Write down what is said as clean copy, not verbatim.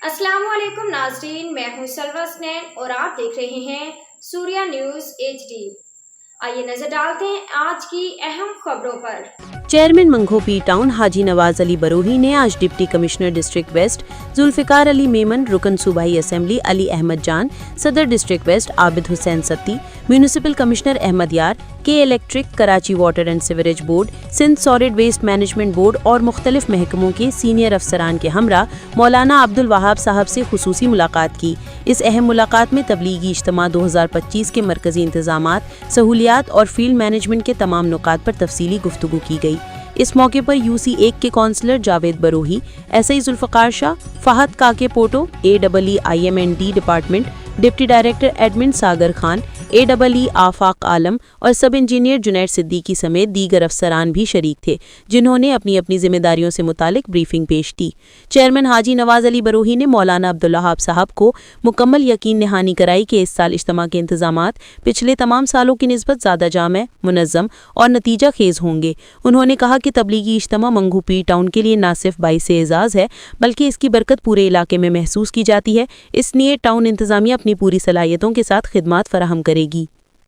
अस्सलाम वालेकुम नाज़रीन, मैं हूं सलवा स्नैन और आप देख रहे हैं सूर्या न्यूज़ HD। आइए नजर डालते हैं आज की अहम खबरों पर। चेयरमैन मंगू पी टाउन हाजी नवाज अली बरोही ने आज deputy commissioner district west Zulfiqar Ali Memon, रुकन सूबाई असेंबली अली अहमद जान, सदर district west Abid Hussain Satti, municipal commissioner Ahmed Yar, K electric, Karachi water and sewerage board, Sindh solid waste management board और मुख्तलिफ महकमों के सीनियर अफसरान के हमरा मौलाना अब्दुल वहाब साहब से खुसूसी मुलाकात की। इस अहम मुलाकात में तबलीगी इज्तिमा 2025 के मरकजी इंतजामात, सहूलियात और फील्ड मैनेजमेंट के तमाम नुकात पर तफसीली गुफ्तगू की गई। इस मौके पर UC1 के councillor Javed Barohi, SI Zulfiqar Shah, Fahad Kake Poto, AEE IM&D department, deputy director admin Sagar Khan, AEE Afaq Alam और सब इंजीनियर जुनैद सिद्दीकी समेत दीगर अफसरान भी शरीक थे, जिन्होंने अपनी अपनी जिम्मेदारियों से मुतालिक ब्रीफिंग पेश की। चेयरमैन हाजी नवाज अली बरोही ने मौलाना अब्दुल वहाब साहब को मुकम्मल यकीन दहानी कराई कि इस साल इज्तिमा के इंतजामात पिछले तमाम सालों की निस्बत ज़्यादा जामे, मुनज़्ज़म और नतीजा खेज़ होंगे। उन्होंने कहा कि तबलीगी इज्तिमा मंगू पी टाउन के लिए न सिर्फ बाइस एजाज़ है, बल्कि इसकी बरकत पूरे इलाके में महसूस की जाती है। इसलिए टाउन इंतजामिया अपनी पूरी सलाहियतों के साथ खिदमात फराहम करेगी।